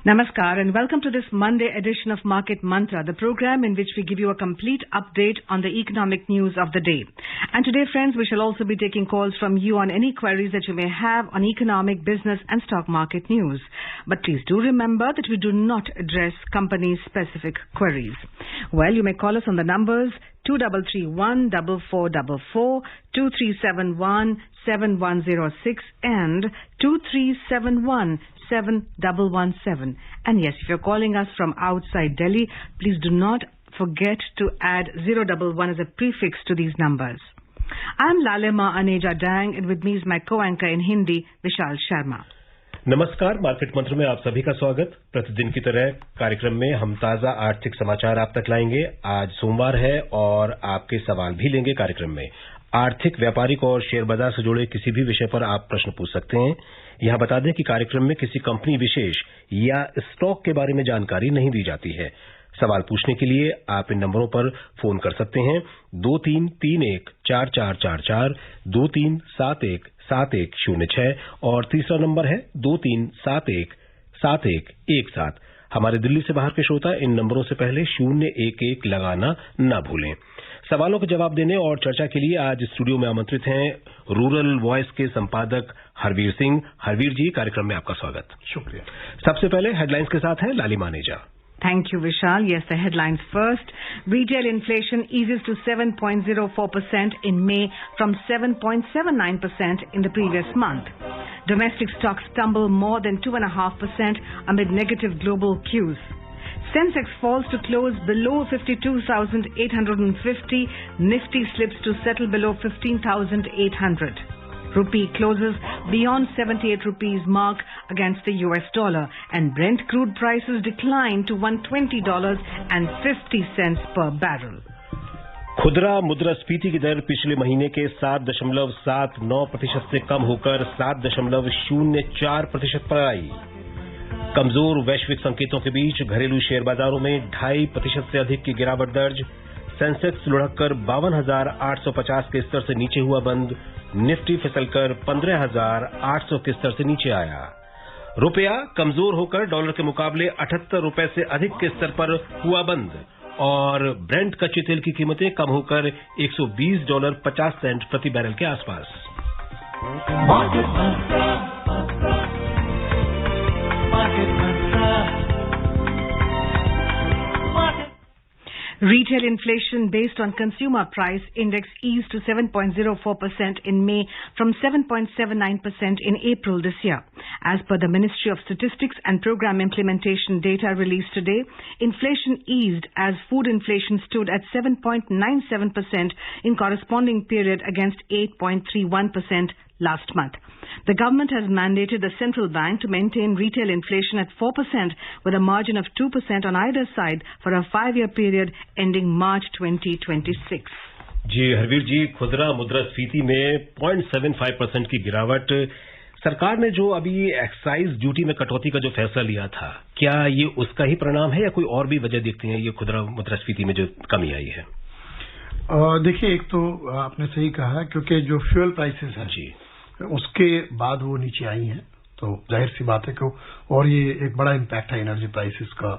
Namaskar and welcome to this Monday edition of Market Mantra, the program in which we give you a complete update on the economic news of the day. And today, friends, we shall also be taking calls from you on any queries that you may have on economic, business and stock market news. But please do remember that we do not address company-specific queries. Well, you may call us on the numbers 2331 4444, 2371 7106 and 2371 7117. And yes, if you're calling us from outside Delhi, please do not forget to add 011 as a prefix to these numbers. I'm Lalima Aneja Dang and with me is my co-anchor in Hindi, Vishal Sharma. नमस्कार, market मंत्र में आप सभी का स्वागत। प्रतिदिन की तरह कार्यक्रम में हम ताजा आर्थिक समाचार आप तक लाएंगे। आज सोमवार है और आपके सवाल भी लेंगे कार्यक्रम में। आर्थिक, व्यापारिक और शेयर बाजार से जुड़े किसी भी विषय पर आप प्रश्न पूछ सकते हैं। यहां बता दें कि कार्यक्रम में किसी कंपनी विशेष या स्टॉक के बारे में जानकारी नहीं दी जाती है। सवाल पूछने के लिए आप इन नंबरों पर फोन कर सकते हैं 23314444, 23717106 और तीसरा नंबर है 23717117। हमारे दिल्ली से बाहर के श्रोता इन नंबरों से पहले 011 लगाना न भूलें। सवालों के जवाब देने और चर्चा के लिए आज स्टूडियो में आमंत्रित हैं रूरल वॉइस के संपादक हरवीर सिंह। हरवीर जी, कार्यक्रम में आपका स्वागत। शुक्रिया। सबसे पहले हेडलाइंस के साथ हैं लालिमा नेजा। Thank you, Vishal. Yes, the headlines first. Retail inflation eases to 7.04% in May from 7.79% in the previous month. Domestic stocks tumble more than 2.5% amid negative global cues. Sensex falls to close below 52,850. Nifty slips to settle below 15,800. Rupee closes beyond 78 rupees mark against the US dollar and Brent crude prices decline to $120.50 per barrel. खुदरा मुद्रास्फीति की दर पिछले महीने के 7.79% से कम होकर 7.04% पर आई। कमजोर वैश्विक संकेतों के बीच घरेलू शेयर बाजारों में 2.5% से अधिक की गिरावट दर्ज। सेंसेक्स लुढ़ककर 52,850 के स्तर से नीचे हुआ बंद। निफ्टी फिसलकर 15,800 के स्तर से नीचे आया। रुपया कमजोर होकर डॉलर के मुकाबले 78 रुपए से अधिक के स्तर पर हुआ बंद और ब्रेंट कच्चे तेल की कीमतें कम होकर $120.50 प्रति बैरल के आसपास। Retail inflation based on consumer price index eased to 7.04% in May from 7.79% in April this year. As per the Ministry of Statistics and Program Implementation data released today, inflation eased as food inflation stood at 7.97% in corresponding period against 8.31% last month. The government has mandated the central bank to maintain retail inflation at 4% with a margin of 2% on either side for a 5-year period ending March 2026. जी हरवीर जी, खुदरा मुद्रास्फीति में 0.75% की गिरावट। सरकार ने जो अभी excise duty में कटौती का जो फैसला लिया था, क्या ये उसका ही परिणाम है या कोई और भी वजह देखते हैं ये खुदरा मुद्रास्फीति में जो कमी आई है? देखिए, एक तो आपने सही कहा क्योंकि जो फ्यूल प्राइसेस हैं जी उसके बाद वो नीचे आई हैं, तो जाहिर सी बात है कि और ये एक बड़ा इम्पैक्ट है एनर्जी प्राइसेस का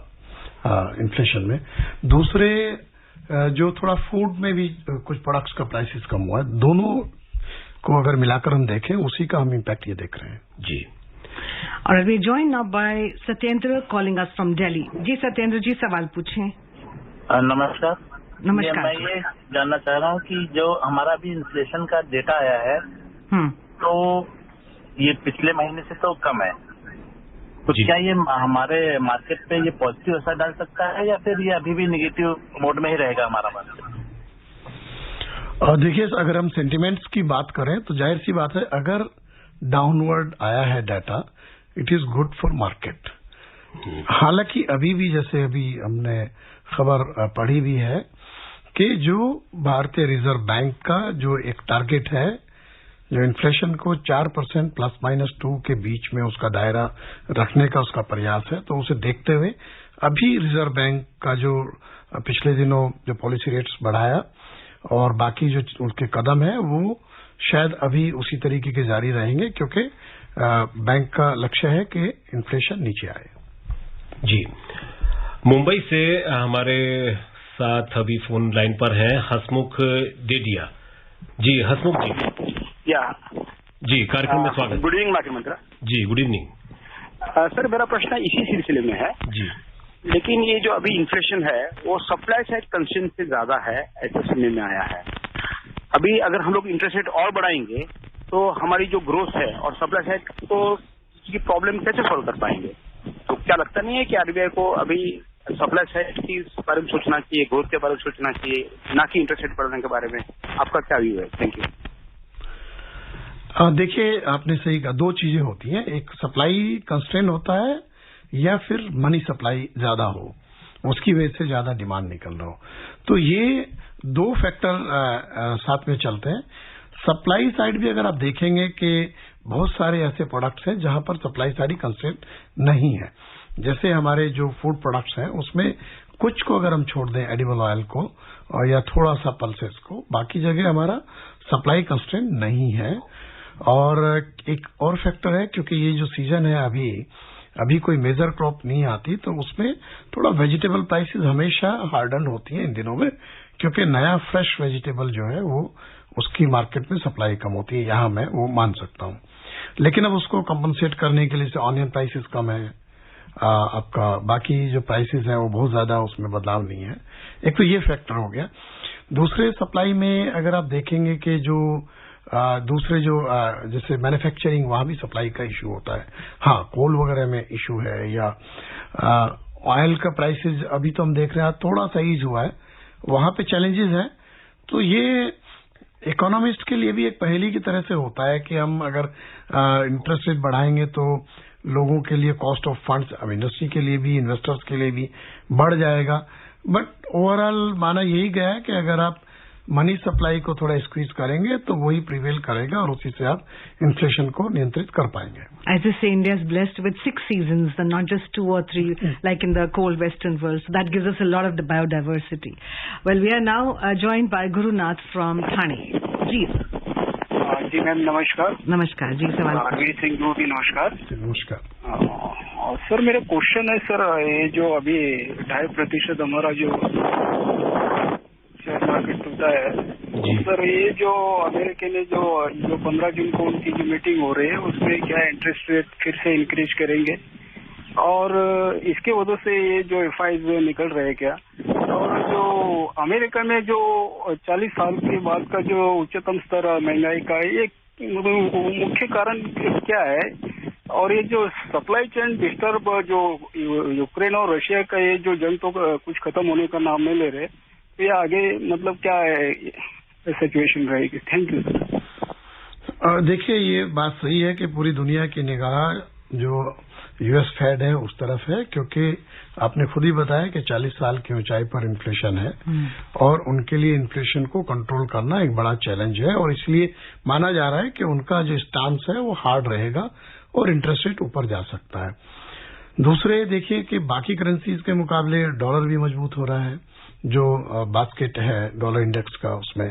इन्फ्लेशन में। दूसरे जो थोड़ा फूड में भी कुछ प्रोडक्ट्स का प्राइसेस कम हुआ है, दोनों को अगर मिलाकर हम देखें उसी का हम इम्पैक्ट ये देख रहे हैं जी। और we join now by Satyendra calling us from Delhi. जी सत्येंद्र जी, सवाल पूछें। नमस्कार। नमस्कार। मैं ये जानना चाह रहा हूँ कि जो हमारा भी इन्फ्लेशन का डेटा आया है तो ये पिछले महीने से तो कम है, तो क्या ये हमारे मार्केट पे ये पॉजिटिव असर डाल सकता है या फिर ये अभी भी नेगेटिव मोड में ही रहेगा हमारा मार्केट? देखिए, अगर हम सेंटिमेंट्स की बात करें तो जाहिर सी बात है, अगर डाउनवर्ड आया है data, it is good for market. हालांकि अभी भी जैसे अभी हमने खबर पढ़ी भी है कि जो भारतीय रिजर्व बैंक का जो एक टारगेट है, जो इन्फ्लेशन को 4% ±2 के बीच में उसका दायरा रखने का उसका प्रयास है, तो उसे देखते हुए अभी रिजर्व बैंक का जो पिछले दिनों जो पॉलिसी रेट्स बढ़ाया और बाकी जो उनके कदम है वो शायद अभी उसी तरीके के जारी रहेंगे, क्योंकि बैंक का लक्ष्य है कि इन्फ्लेशन नीचे आए। जी, मुंबई से हमारे साथ अभी फोन लाइन पर हैं हसमुख डेडिया। जी हसमुख जी। या जी, कार्यक्रम में स्वागत। गुड इवनिंग मार्केट मंत्रा जी, गुड इवनिंग। सर, मेरा प्रश्न इसी सिलसिले में है जी। लेकिन ये जो अभी इन्फ्लेशन है वो सप्लाई साइड कंस्ट्रेंट से ज्यादा है, ऐसा सुनने में आया है। अभी अगर हम लोग इंटरेस्ट रेट और बढ़ाएंगे तो हमारी जो ग्रोथ है और सप्लाई साइड को की प्रॉब्लम कैसे सॉल्व कर पाएंगे? तो क्या लगता नहीं है कि आरबीआई को अभी सप्लाई साइड की बारे में सोचना चाहिए, ग्रोथ के बारे में सोचना चाहिए, ना कि इंटरेस्ट रेट बढ़ाने के बारे में? आपका क्या व्यू है? Thank you. देखिए, आपने सही कहा, दो चीजें होती हैं, एक सप्लाई कंस्ट्रेंट होता है या फिर मनी सप्लाई ज्यादा हो, उसकी वजह से ज्यादा डिमांड निकल रहा हो। तो ये दो फैक्टर साथ में चलते हैं। सप्लाई साइड भी अगर आप देखेंगे कि बहुत सारे ऐसे प्रोडक्ट्स हैं जहां पर सप्लाई साइड कंस्ट्रेंट नहीं है। जैसे हमारे जो फूड प्रोडक्ट्स हैं उसमें कुछ को अगर हम छोड़ दें, एडिबल ऑयल को और या थोड़ा सा पल्सेस को, बाकी जगह हमारा सप्लाई कंस्ट्रेंट नहीं है। और एक और फैक्टर है, क्योंकि ये जो सीजन है अभी कोई मेजर क्रॉप नहीं आती, तो उसमें थोड़ा वेजिटेबल प्राइसेस हमेशा हार्डन होती हैं इन दिनों में, क्योंकि नया फ्रेश वेजिटेबल जो है वो उसकी मार्केट में सप्लाई कम होती है। यहां मैं वो मान सकता हूं। लेकिन अब उसको कंपनसेट करने के लिए ऑनियन प्राइसेस कम है, आपका बाकी जो प्राइसेस है वो बहुत ज्यादा उसमें बदलाव नहीं है। एक तो ये फैक्टर हो गया। दूसरे सप्लाई में अगर आप देखेंगे कि जो दूसरे जो जैसे मैन्युफैक्चरिंग, वहां भी सप्लाई का इश्यू होता है। हाँ, कोल वगैरह में इश्यू है, या ऑयल का प्राइसेस अभी तो हम देख रहे हैं थोड़ा सा ईज हुआ है, वहां पे चैलेंजेस हैं। तो ये इकोनॉमिस्ट के लिए भी एक पहेली की तरह से होता है कि हम अगर इंटरेस्ट रेट बढ़ाएंगे तो लोगों के लिए कॉस्ट ऑफ फंड्स, अब इंडस्ट्री के लिए भी, इन्वेस्टर्स के लिए भी बढ़ जाएगा। बट ओवरऑल माना यही गया है कि अगर आप मनी सप्लाई को थोड़ा स्क्वीज करेंगे तो वही प्रिवेल करेगा और उसी से आप इन्फ्लेशन को नियंत्रित कर पाएंगे। As I say, India is blessed with 6 seasons, and not just 2 or 3 like in the cold western world. So that gives us a lot of biodiversity. Well, we are now joined by Gurunath from Thane. जी जी ma'am, नमस्कार। नमस्कार जी, सवाल। रणवीर सिंह जी, नमस्कार। नमस्कार। Sir, मेरा question है sir, ये जो अभी 2.5% हमारा जो शेयर मार्केट टूटा है सर, ये जो अमेरिका ने जो 15 जून को उनकी जो मीटिंग हो रही है उसमें क्या इंटरेस्ट रेट फिर से इंक्रीज करेंगे, और इसके वजह से ये जो एफआईज निकल रहे क्या, और जो अमेरिका में जो 40 साल के बाद का जो उच्चतम स्तर महंगाई का, ये मुख्य कारण क्या है? और ये जो सप्लाई चेन डिस्टर्ब, जो यूक्रेन और रशिया का ये जो जंग तो कुछ खत्म होने का नाम नहीं ले रहे, तो ये आगे मतलब क्या है सिचुएशन रहेगी? Thank you sir. देखिए, ये बात सही है कि पूरी दुनिया की निगाह जो यूएस फेड है उस तरफ है, क्योंकि आपने खुद ही बताया कि 40 साल की ऊंचाई पर इन्फ्लेशन है और उनके लिए इन्फ्लेशन को कंट्रोल करना एक बड़ा चैलेंज है, और इसलिए माना जा रहा है कि उनका जो स्टांस है वो हार्ड रहेगा और इंटरेस्ट रेट ऊपर जा सकता है। दूसरे देखिए कि बाकी करेंसीज के मुकाबले डॉलर भी मजबूत हो रहा है, जो बास्केट है डॉलर इंडेक्स का, उसमें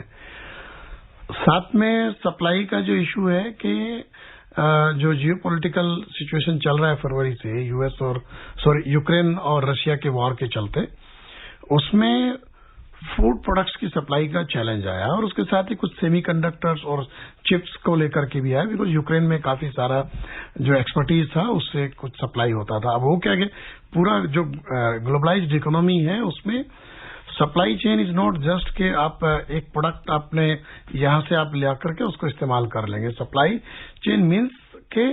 साथ में सप्लाई का जो इशू है कि जो जियोपॉलिटिकल सिचुएशन चल रहा है फरवरी से यूक्रेन और रशिया के वॉर के चलते, उसमें फूड प्रोडक्ट्स की सप्लाई का चैलेंज आया, और उसके साथ ही कुछ सेमीकंडक्टर्स और चिप्स को लेकर के भी आया, बिकॉज यूक्रेन में काफी सारा जो एक्सपर्टीज था उससे कुछ सप्लाई होता था। अब वो क्या कि पूरा जो ग्लोबलाइज्ड इकोनॉमी है उसमें supply chain is not just कि आप एक प्रोडक्ट आपने यहां से आप ले आकर के उसको इस्तेमाल कर लेंगे। सप्लाई चेन मीन्स के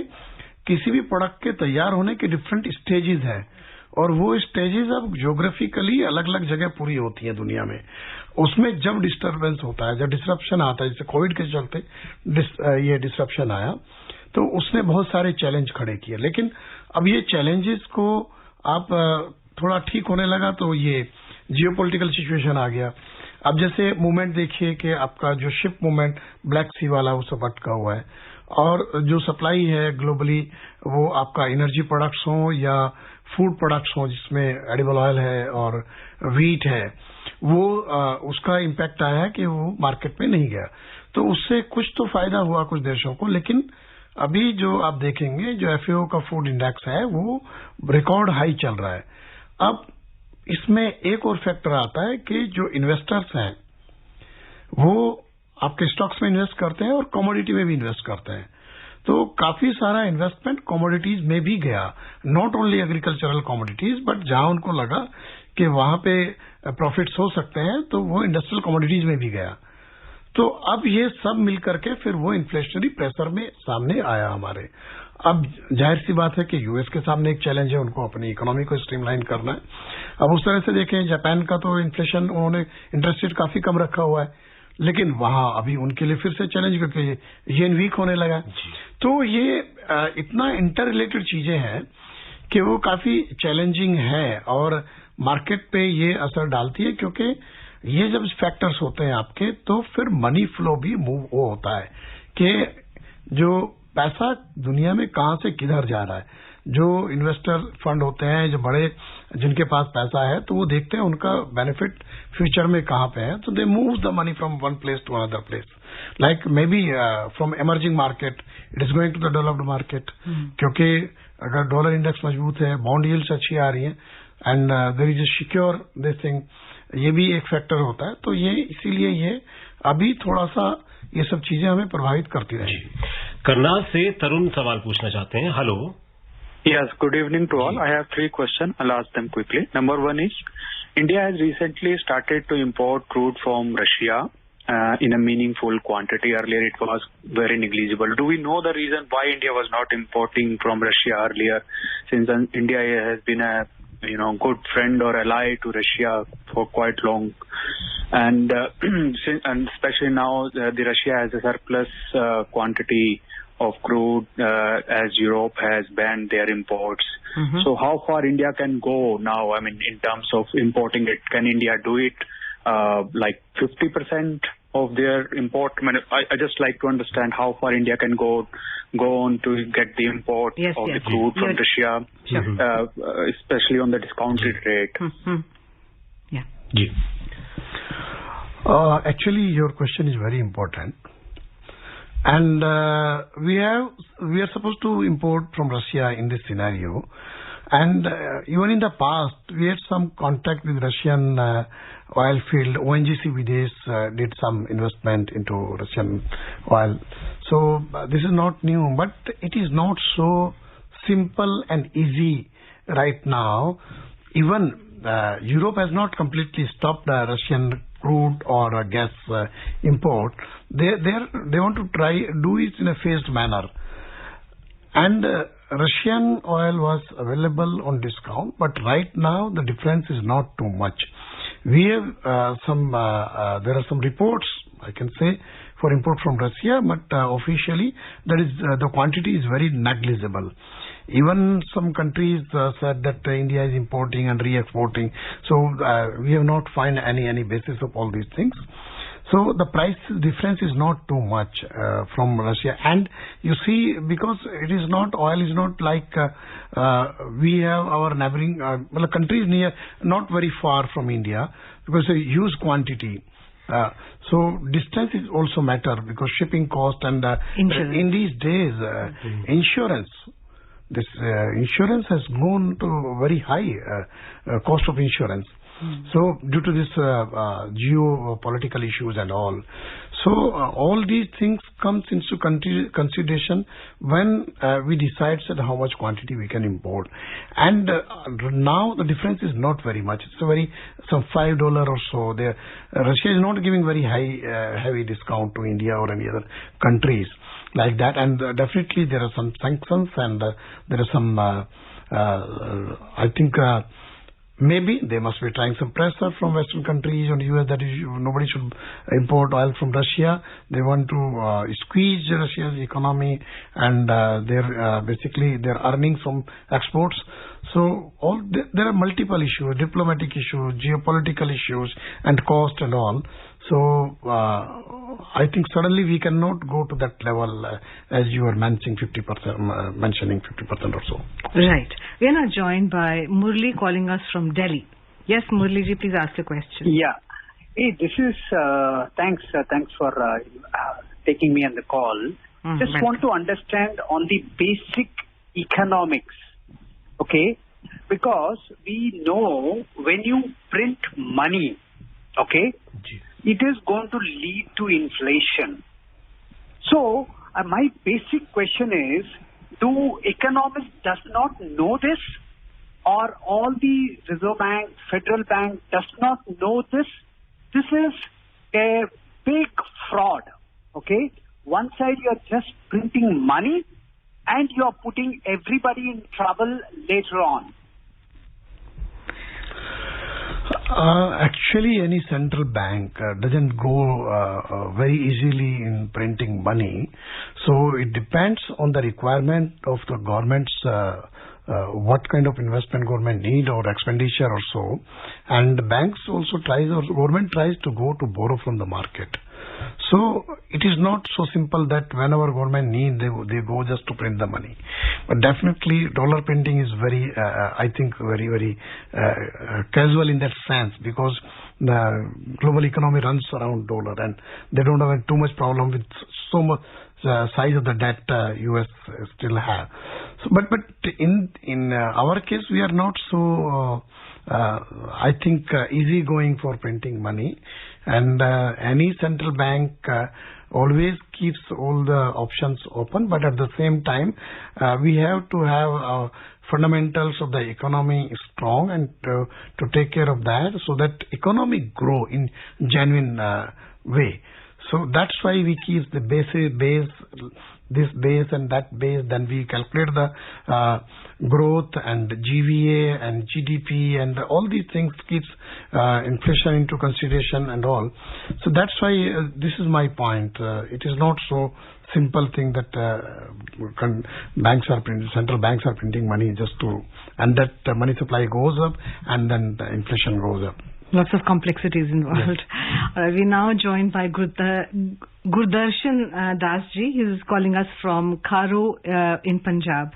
किसी भी प्रोडक्ट के तैयार होने के डिफरेंट स्टेजेस हैं, और वो स्टेजेस अब ज्योग्राफिकली अलग अलग जगह पूरी होती हैं दुनिया में। उसमें जब डिस्टर्बेंस होता है, जब डिसरप्शन आता है, जैसे कोविड के चलते ये डिसरप्शन आया, तो उसने बहुत सारे चैलेंज खड़े किए। लेकिन अब ये चैलेंजेस को आप थोड़ा ठीक होने लगा तो ये जियोपॉलिटिकल सिचुएशन आ गया। अब जैसे मूवमेंट देखिए कि आपका जो शिप मूवमेंट ब्लैक सी वाला वो सब अटका हुआ है, और जो सप्लाई है ग्लोबली वो आपका एनर्जी प्रोडक्ट्स हो या फूड प्रोडक्ट्स हो जिसमें एडिबल ऑयल है और व्हीट है, वो उसका इम्पैक्ट आया है कि वो मार्केट में नहीं गया। तो उससे कुछ तो फायदा हुआ कुछ देशों को, लेकिन अभी जो आप देखेंगे जो FAO का फूड इंडेक्स है वो रिकॉर्ड हाई चल रहा है। अब इसमें एक और फैक्टर आता है कि जो इन्वेस्टर्स हैं वो आपके स्टॉक्स में इन्वेस्ट करते हैं और कमोडिटी में भी इन्वेस्ट करते हैं, तो काफी सारा इन्वेस्टमेंट कमोडिटीज में भी गया, not only agricultural commodities, but जहां उनको लगा कि वहां पे प्रॉफिट्स हो सकते हैं तो वो इंडस्ट्रियल कमोडिटीज में भी गया। तो अब ये सब मिलकर के फिर वो इन्फ्लेशनरी प्रेशर में सामने आया हमारे। अब जाहिर सी बात है कि यूएस के सामने एक चैलेंज है, उनको अपनी इकोनॉमी को स्ट्रीमलाइन करना है। अब उस तरह से देखें जापान का तो इन्फ्लेशन उन्होंने इंटरेस्ट रेट काफी कम रखा हुआ है, लेकिन वहां अभी उनके लिए फिर से चैलेंज करके येन वीक होने लगा। तो ये इतना इंटर रिलेटेड चीजें हैं कि वो काफी चैलेंजिंग है और मार्केट पे ये असर डालती है, क्योंकि ये जब फैक्टर्स होते हैं आपके तो फिर मनी फ्लो भी मूव वो होता है कि जो पैसा दुनिया में कहां से किधर जा रहा है। जो इन्वेस्टर फंड होते हैं, जो बड़े जिनके पास पैसा है, तो वो देखते हैं उनका बेनिफिट फ्यूचर में कहां पे है, तो they move the money from one place to another place, like may be from emerging market it is going to the developed market, क्योंकि अगर डॉलर इंडेक्स मजबूत है, बॉन्ड यील्ड्स अच्छी आ रही है and there is a secure this thing, ये भी एक फैक्टर होता है। तो ये इसीलिए ये अभी थोड़ा सा ये सब चीजें हमें प्रभावित करती रहेंगी। करनाल से तरुण सवाल पूछना चाहते हैं। Hello. Yes, good evening to all. I have 3 questions. I'll ask them quickly. Number 1 is, India has recently started to import crude from Russia in a meaningful quantity. Earlier it was very negligible. Do we know the reason why India was not importing from Russia earlier, since India has been a good friend or ally to Russia for quite long, and especially now the Russia has a surplus quantity of crude as Europe has banned their imports. So how far India can go now? I mean, in terms of importing it, can India do it like 50% of their import? I just like to understand how far India can go on to get the import of the crude from Russia, especially on the discounted rate. Actually, your question is very important. And we are supposed to import from Russia in this scenario, and even in the past we had some contact with Russian oil field. ONGC Videsh did some investment into Russian oil, so this is not new, but it is not so simple and easy right now. Even Europe has not completely stopped Russian crude or gas import. They want to try do it in a phased manner, and Russian oil was available on discount, but right now the difference is not too much. We have there are some reports, I can say, for import from Russia, but officially that is the quantity is very negligible. Even some countries said that India is importing and re-exporting, so we have not found any basis of all these things. So the price difference is not too much from Russia, and you see, because it is not, oil is not like we have our neighboring countries near, not very far from India, because a huge quantity. So distance is also matter, because shipping cost and in these days insurance. This insurance has gone to very high cost of insurance. So due to this geopolitical issues and all, so all these things comes into consideration when we decide how much quantity we can import. And now the difference is not very much. It's a very some $5 or so. There, Russia is not giving very heavy discount to India or any other countries like that. And definitely there are some sanctions, and there are some I think maybe they must be trying some pressure from Western countries on the US that nobody should import oil from Russia. They want to squeeze Russia's economy, and basically their earnings from exports. So there are multiple issues, diplomatic issues, geopolitical issues, and cost and all. So I think suddenly we cannot go to that level as you were mentioning 50% or so. Right. We are now joined by Murli calling us from Delhi. Yes, Murli ji, please ask your question. Yeah. Hey, this is thanks for taking me on the call. Just want to understand on the basic economics, okay? Because we know when you print money, okay, it is going to lead to inflation. So my basic question is, do economists does not know this, or all the Reserve Bank, Federal Bank does not know this? This is a big fraud, okay? One side you are just printing money and you are putting everybody in trouble later on. Actually, any central bank doesn't go very easily in printing money. So it depends on the requirement of the government's what kind of investment government need or expenditure or so. And banks also government tries to go to borrow from the market. So it is not so simple that whenever government need, they go just to print the money. But definitely dollar printing is very, I think very casual in that sense, because the global economy runs around dollar and they don't have too much problem with so much size of the debt US still have. So, but in our case, we are not so I think easy going for printing money, and any central bank always keeps all the options open, but at the same time we have to have fundamentals of the economy strong and to take care of that, so that economy grow in genuine way. So that's why we keep the base, this base and that base, then we calculate the growth and GVA and GDP and all these things keeps inflation into consideration and all. So that's why this is my point. It is not so simple thing that central banks are printing money just to, and that money supply goes up and then the inflation goes up. Lots of complexities involved. Yes. We're now joined by Gurdarshan Das ji. He's calling us from Kharo in Punjab.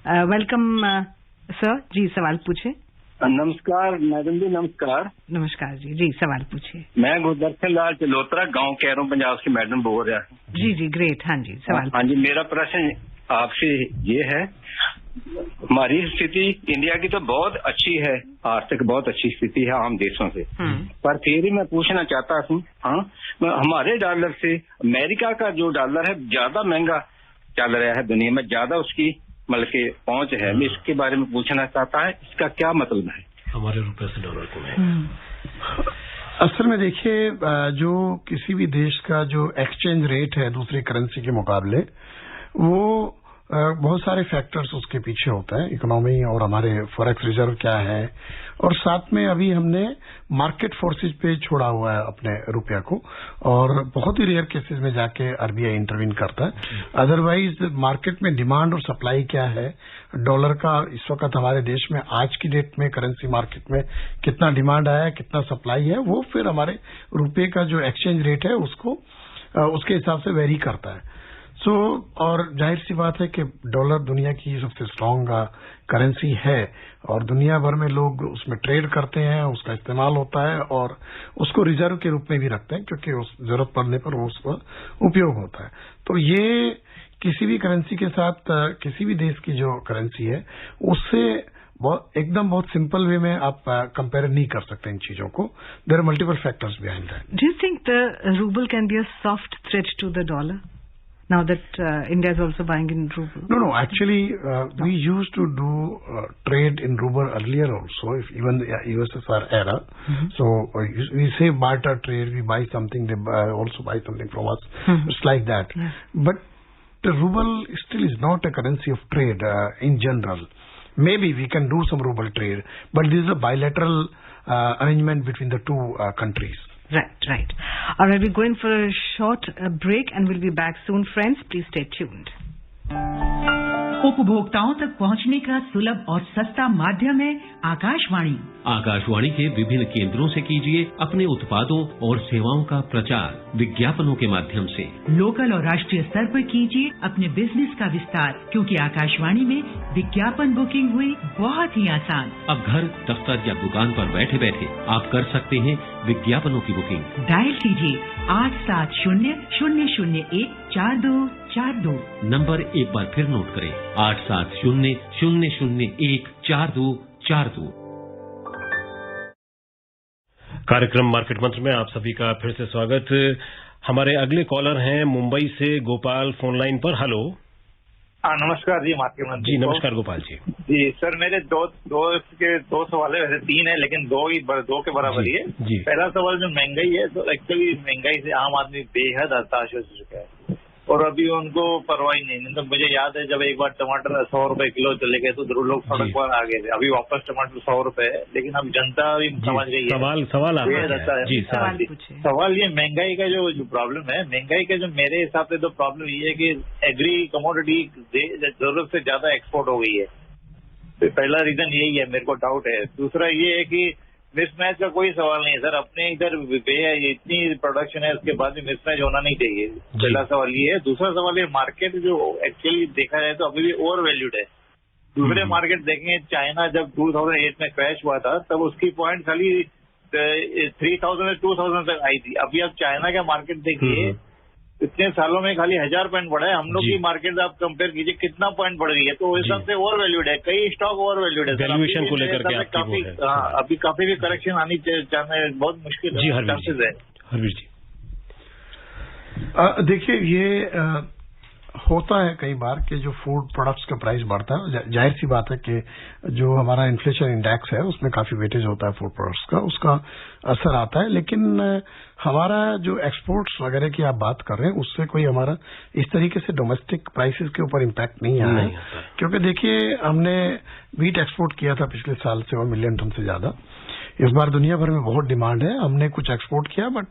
Welcome, sir. जी सवाल पूछे. नमस्कार madam जी, नमस्कार. नमस्कार जी सवाल पूछिए. मैं गुरदर्शन लाल चलोत्रा गांव Cairo Punjab से मैडम बोल रहा हूँ. जी ग्रेट. हाँ जी सवाल. हाँ जी, मेरा प्रश्न आपसे ये है, हमारी स्थिति इंडिया की तो बहुत अच्छी है, आर्थिक बहुत अच्छी स्थिति है आम देशों से, पर फिर भी मैं पूछना चाहता हूँ, हमारे डॉलर से अमेरिका का जो डॉलर है ज्यादा महंगा चल रहा है दुनिया में, ज्यादा उसकी मतलब के पहुंच है. मैं इसके बारे में पूछना चाहता है, इसका क्या मतलब है हमारे रुपए से डॉलर को? असल में देखिए, जो किसी भी देश का जो एक्सचेंज रेट है दूसरी करेंसी के मुकाबले, वो बहुत सारे फैक्टर्स उसके पीछे होता है, इकोनॉमी और हमारे फॉरेक्स रिजर्व क्या है, और साथ में अभी हमने मार्केट फोर्सेज पे छोड़ा हुआ है अपने रुपया को, और बहुत ही रेयर केसेस में जाके आरबीआई इंटरवीन करता है. अदरवाइज मार्केट में डिमांड और सप्लाई क्या है डॉलर का इस वक्त हमारे देश में आज की डेट में करेंसी मार्केट में कितना डिमांड आया है, कितना सप्लाई है, वो फिर हमारे रुपये का जो एक्सचेंज रेट है उसको उसके हिसाब से वेरी करता है. और जाहिर सी बात है कि डॉलर दुनिया की सबसे स्ट्रांग करेंसी है और दुनिया भर में लोग उसमें ट्रेड करते हैं, उसका इस्तेमाल होता है और उसको रिजर्व के रूप में भी रखते हैं, क्योंकि उस जरूरत पड़ने पर वो उसका उपयोग होता है. तो ये किसी भी करेंसी के साथ किसी भी देश की जो करेंसी है उससे एकदम बहुत सिंपल वे में आप कंपेयर नहीं कर सकते इन चीजों को. There are multiple factors behind that. Do you think the ruble can be a soft threat to the dollar? Now that India is also buying in ruble. No. Actually, we used to do trade in ruble earlier also, even the USSR era. So we say barter trade. We buy something, they also buy something from us. It's like that. But the ruble still is not a currency of trade in general. Maybe we can do some ruble trade, but this is a bilateral arrangement between the two countries. Right. All right, we're going for a short break and we'll be back soon, friends. Please stay tuned. उपभोक्ताओं तक पहुंचने का सुलभ और सस्ता माध्यम है आकाशवाणी. आकाशवाणी के विभिन्न केंद्रों से कीजिए अपने उत्पादों और सेवाओं का प्रचार विज्ञापनों के माध्यम से. लोकल और राष्ट्रीय स्तर पर कीजिए अपने बिजनेस का विस्तार, क्योंकि आकाशवाणी में विज्ञापन बुकिंग हुई बहुत ही आसान. अब घर, दफ्तर या दुकान पर बैठे बैठे आप कर सकते हैं विज्ञापनों की बुकिंग. डायल कीजिए 8700014244. 4242। नंबर एक बार फिर नोट करें, 8700014242। कार्यक्रम मार्केट मंत्र में आप सभी का फिर से स्वागत। हमारे अगले कॉलर हैं मुंबई से गोपाल, फोन लाइन पर। हेलो। नमस्कार जी मार्केट मंत्री जी। नमस्कार गोपाल जी। जी सर, मेरे दो सवाल है, वैसे तीन है लेकिन दो के बराबर ही है। पहला सवाल जो महंगाई है, तो एक्चुअली महंगाई से आम आदमी बेहद हताश हो चुका है और अभी उनको परवाह नहीं। तो मुझे याद है जब एक बार टमाटर 100 रुपए किलो चले गए तो लोग सड़क पर आ गए थे। अभी वापस टमाटर 100 रुपए है, लेकिन अब जनता भी समझ गई है। सवाल ये महंगाई का जो प्रॉब्लम है, महंगाई का जो मेरे हिसाब से तो प्रॉब्लम ये है कि एग्री कमोडिटी जरूरत से ज्यादा एक्सपोर्ट हो गई है। तो पहला रीजन यही है, मेरे को डाउट है। दूसरा ये है कि मिसमैच का कोई सवाल नहीं है सर, अपने इधर इतनी प्रोडक्शन है, उसके बाद भी मिसमैच होना नहीं चाहिए। पहला सवाल ये है। दूसरा सवाल ये, मार्केट जो एक्चुअली देखा जाए तो अभी भी ओवर वैल्यूड है। दूसरे मार्केट देखें, चाइना जब 2008 में क्रैश हुआ था तब उसकी पॉइंट खाली 3000 से 2000 तक आई थी। अभी आप चाइना का मार्केट देखिए, इतने सालों में खाली 1000 पॉइंट बढ़ा है। हम लोग की मार्केट आप कंपेयर कीजिए कितना पॉइंट बढ़ गई है, तो उस हिसाब से ओवर वैल्यूड है। कई स्टॉक ओवर वैल्यूड है। वैल्यूएशन को लेकर के काफी अभी काफी भी करेक्शन आनी चाहिए, बहुत मुश्किल चांसेस है। हरवीर जी देखिए, ये होता है कई बार कि जो फूड प्रोडक्ट्स का प्राइस बढ़ता है, जाहिर सी बात है कि जो हमारा इन्फ्लेशन इंडेक्स है उसमें काफी वेटेज होता है फूड प्रोडक्ट्स का, उसका असर आता है। लेकिन हमारा जो एक्सपोर्ट्स वगैरह की आप बात कर रहे हैं, उससे कोई हमारा इस तरीके से डोमेस्टिक प्राइसेस के ऊपर इम्पैक्ट नहीं आया है। क्योंकि देखिए, हमने वीट एक्सपोर्ट किया था पिछले साल से 1 मिलियन टन से ज्यादा। इस बार दुनिया भर में बहुत डिमांड है, हमने कुछ एक्सपोर्ट किया, बट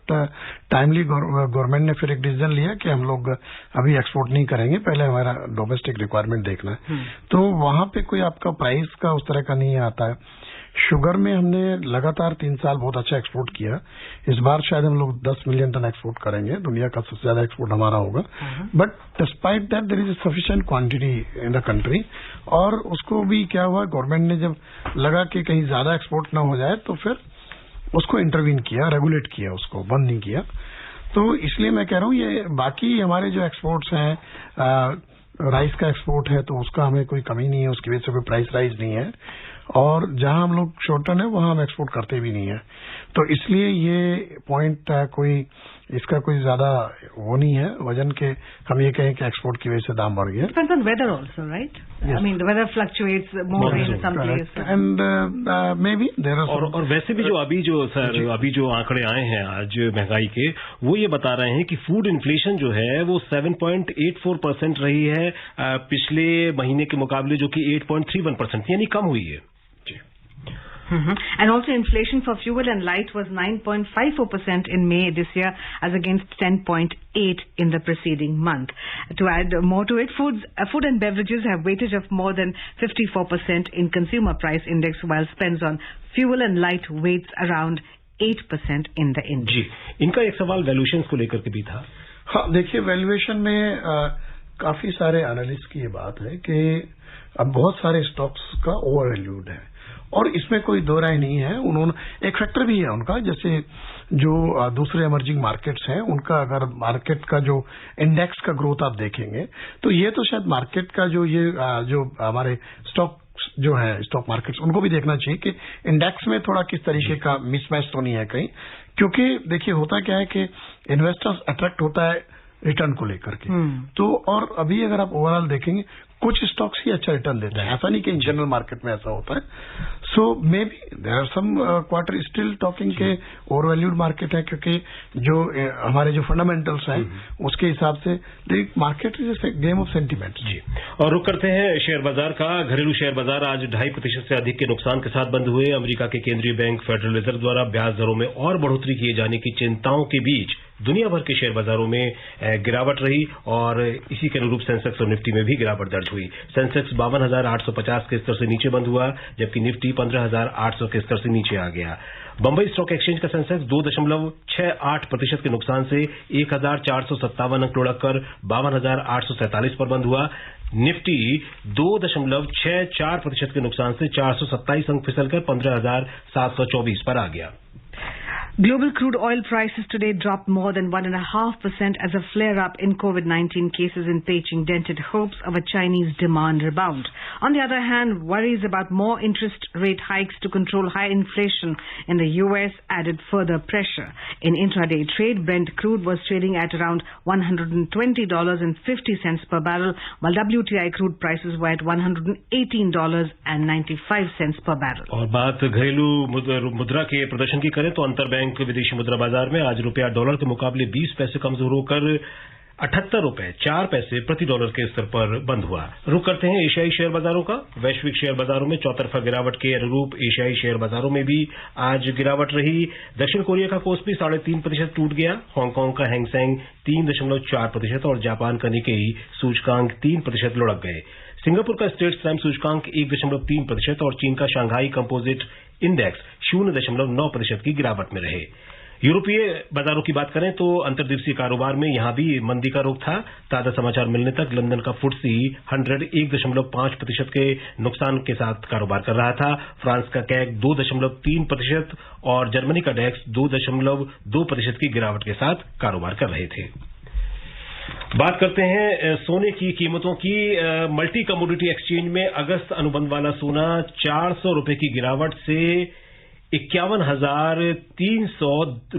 टाइमली गवर्नमेंट ने फिर एक डिसीजन लिया कि हम लोग अभी एक्सपोर्ट नहीं करेंगे, पहले हमारा डोमेस्टिक रिक्वायरमेंट देखना है। तो वहां पे कोई आपका प्राइस का उस तरह का नहीं आता है। शुगर में हमने लगातार 3 साल बहुत अच्छा एक्सपोर्ट किया। इस बार शायद हम लोग 10 मिलियन टन एक्सपोर्ट करेंगे, दुनिया का सबसे ज्यादा एक्सपोर्ट हमारा होगा। But despite that there is a sufficient quantity in the country. और उसको भी क्या हुआ, गवर्नमेंट ने जब लगा कि कहीं ज्यादा एक्सपोर्ट ना हो जाए तो फिर उसको इंटरवीन किया, रेगुलेट किया, उसको बंद नहीं किया। तो इसलिए मैं कह रहा हूँ, ये बाकी हमारे जो एक्सपोर्ट्स हैं, राइस का एक्सपोर्ट है तो उसका हमें कोई कमी नहीं है, उसकी वजह से कोई प्राइस राइज नहीं है। और जहां हम लोग शॉर्ट टर्न है वहां हम एक्सपोर्ट करते भी नहीं है। तो इसलिए ये पॉइंट कोई इसका कोई ज्यादा वो नहीं है वजन के हम ये कहें कि एक्सपोर्ट की वजह से दाम बढ़ गया। Depends on weather also, right? Yes. I mean, the weather fluctuates more in some places. And maybe there are some... और वैसे भी जो अभी जो आंकड़े आए हैं आज महंगाई के, वो ये बता रहे हैं कि फूड इन्फ्लेशन जो है वो 7.84% रही है पिछले महीने के मुकाबले, जो कि 8.31%, यानी कम हुई है। And also inflation for fuel and light was 9.54% in May this year as against 10.8 in the preceding month. To add more to it, food and beverages have weightage of more than 54% in consumer price index, while spends on fuel and light weights around 8% in the index. जी, इनका एक सवाल valuations को लेकर के भी था। हाँ, देखिए, वैल्यूएशन में काफी सारे एनालिस्ट की ये बात है कि अब बहुत सारे स्टॉक्स का ओवर वैल्यूड है और इसमें कोई दो राय नहीं है। उन्होंने एक फैक्टर भी है उनका, जैसे जो दूसरे इमर्जिंग मार्केट्स हैं उनका अगर मार्केट का जो इंडेक्स का ग्रोथ आप देखेंगे तो ये तो शायद मार्केट का जो हमारे स्टॉक जो है स्टॉक मार्केट्स, उनको भी देखना चाहिए कि इंडेक्स में थोड़ा किस तरीके का मिसमैच तो नहीं है कहीं। क्योंकि देखिए, होता क्या है कि इन्वेस्टर्स अट्रैक्ट होता है रिटर्न को लेकर के। तो और अभी अगर आप ओवरऑल देखेंगे, कुछ स्टॉक्स ही अच्छा रिटर्न देते हैं, ऐसा नहीं कि इन जनरल मार्केट में ऐसा होता है। So may be there are some quarter still talking के ओवर वैल्यूड मार्केट है, क्योंकि जो हमारे जो फंडामेंटल्स हैं उसके हिसाब से market is game of sentiment. जी, और रुक करते हैं शेयर बाजार का। घरेलू शेयर बाजार आज 2.5% से अधिक के नुकसान के साथ बंद हुए। अमेरिका के केंद्रीय बैंक फेडरल रिजर्व द्वारा ब्याज दरों में और बढ़ोतरी किए जाने की चिंताओं के बीच दुनिया भर के शेयर बाजारों में गिरावट रही और इसी के अनुरूप सेंसेक्स और निफ्टी में भी गिरावट दर्ज हुई। सेंसेक्स 52,850 के स्तर से नीचे बंद हुआ, जबकि निफ्टी 15,800 के स्तर से नीचे आ गया। बंबई स्टॉक एक्सचेंज का सेंसेक्स 2.68% के नुकसान से 1,457 अंक लुढ़ककर 52,847 पर बंद हुआ। निफ्टी 2.64% के नुकसान से 427 अंक फिसलकर 15,724 पर आ गया। Global crude oil prices today dropped more than 1.5% as a flare-up in COVID-19 cases in Beijing dented hopes of a Chinese demand rebound. On the other hand, worries about more interest rate hikes to control high inflation in the U.S. added further pressure. In intraday trade, Brent crude was trading at around $120.50 per barrel, while WTI crude prices were at $118.95 per barrel. और बात घरेलू मुद्रा के प्रदर्शन की करें तो अंतरबैंक विदेशी मुद्रा बाजार में आज रुपया डॉलर के मुकाबले 20 पैसे कमजोर होकर 78 रुपए 4 पैसे प्रति डॉलर के स्तर पर बंद हुआ। रुक करते हैं एशियाई शेयर बाजारों का। वैश्विक शेयर बाजारों में चौतरफा गिरावट के अनुरूप एशियाई शेयर बाजारों में भी आज गिरावट रही। दक्षिण कोरिया का कोस्पी 3.5% टूट गया। हांगकांग का हैंगसेंग 3.4% और जापान का निकेई सूचकांक 3% लुढ़क गए। सिंगापुर का स्टेट्स टाइम सूचकांक 1.3% और चीन का शंघाई कंपोजिट इंडेक्स 0.9% की गिरावट में रहे। यूरोपीय बाजारों की बात करें तो अंतर्दिवसीय कारोबार में यहां भी मंदी का रुख था। ताजा समाचार मिलने तक लंदन का फुटसी 101.5% के नुकसान के साथ कारोबार कर रहा था। फ्रांस का कैग 2.3% और जर्मनी का डेक्स 2.2% की गिरावट के साथ कारोबार कर रहे थे। बात करते हैं सोने की कीमतों की। मल्टी कमोडिटी एक्सचेंज में अगस्त अनुबंध वाला सोना 400 रुपए की गिरावट से 51,300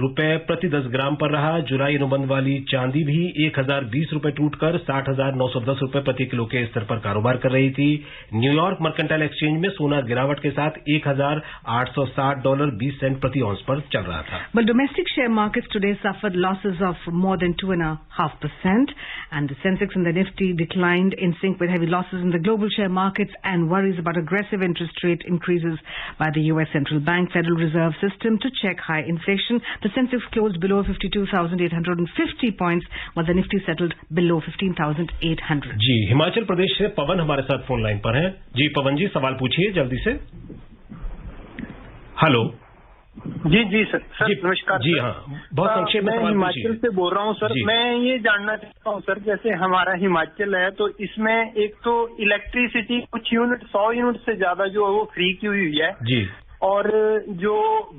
रुपए प्रति 10 ग्राम पर रहा। जुलाई अनुबंध वाली चांदी भी 1,020 रुपए टूटकर 60,910 रुपए प्रति किलो के स्तर पर कारोबार कर रही थी। न्यूयॉर्क मर्केंटाइल एक्सचेंज में सोना गिरावट के साथ $1,860.20 प्रति औंस पर चल रहा था। But domestic share markets today suffered losses of more than 2.5%, and the Sensex and the Nifty declined in sync with heavy losses in the global share markets and worries about aggressive interest rate increases by the U.S. Central Bank Federal Reserve System to check high inflation. The Sensex closed below 52,850 points, while the Nifty settled below 15,800. जी, हिमाचल प्रदेश से पवन हमारे साथ phone line पर हैं। जी पवन जी, सवाल पूछिए जल्दी से। Hello. जी sir नमस्कार। जी हाँ, बहुत संक्षेप में सवाल पूछिए। हिमाचल से बोल रहा हूँ सर। मैं ये जानना चाहता हूँ सर, जैसे हमारा हिमाचल है तो इसमें एक तो इलेक्ट्रिसिटी कुछ यूनिट 100 यूनिट से ज्यादा जो है वो फ्री की हुई है जी, और जो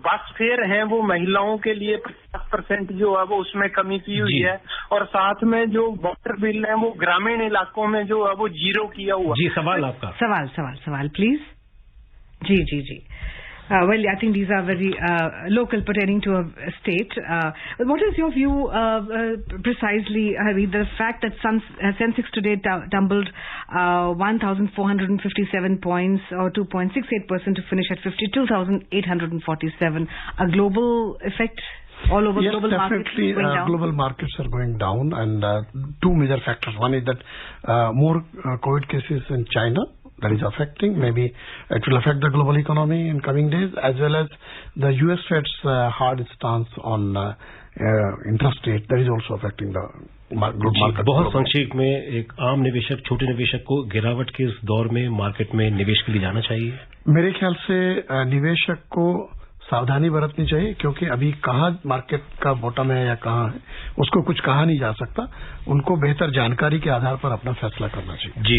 बस फेयर हैं वो महिलाओं के लिए 50% जो है वो उसमें कमी की हुई है, और साथ में जो वाटर बिल है वो ग्रामीण इलाकों में जो है वो 0 किया हुआ। जी सवाल आपका। सवाल प्लीज। जी। Well, I think these are very local, pertaining to a state. What is your view precisely, Hari? The fact that Sensex today tumbled 1,457 points or 2.68% to finish at 52,847. A global effect all over global markets? Yes, definitely. Global markets are going down, and two major factors. One is that more COVID cases in China. That is affecting. Maybe it will affect the global economy in coming days, as well as the US Fed's hard stance on interest rate. That is also affecting the global market. बहुत संक्षेप में, एक आम निवेशक, छोटे निवेशक को गिरावट के इस दौर में मार्केट में निवेश के लिए जाना चाहिए? मेरे ख्याल से निवेशक को सावधानी बरतनी चाहिए, क्योंकि अभी कहाँ मार्केट का बॉटम है या कहाँ है उसको कुछ कहा नहीं जा सकता। उनको बेहतर जानकारी के आधार पर अपना फैसला करना चाहिए। जी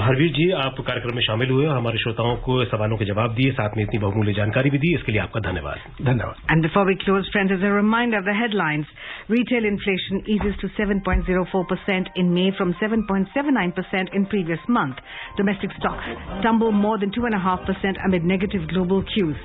हरवीर जी, आप कार्यक्रम में शामिल हुए और हमारे श्रोताओं को सवालों के जवाब दिए, साथ में इतनी बहुमूल्य जानकारी भी दी, इसके लिए आपका धन्यवाद। And before we close, friends, as a reminder of the headlines, retail inflation eases to 7.04% in May from 7.79% in previous month. Domestic stocks tumble more than 2.5% amid negative global cues.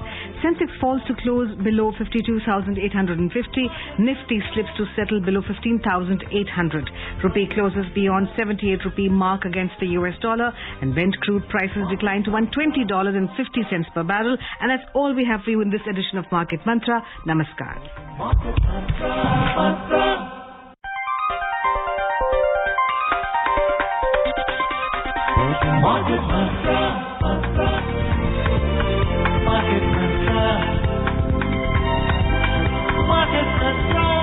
Sensex falls to close below 52,850. Nifty slips to settle below 15,800. Rupee closes beyond 78 rupee mark against the US dollar, and Brent crude prices decline to $120.50 per barrel. And that's all we have for you in this edition of Market Mantra. Namaskar. Market Mantra. Market Mantra. Market Mantra.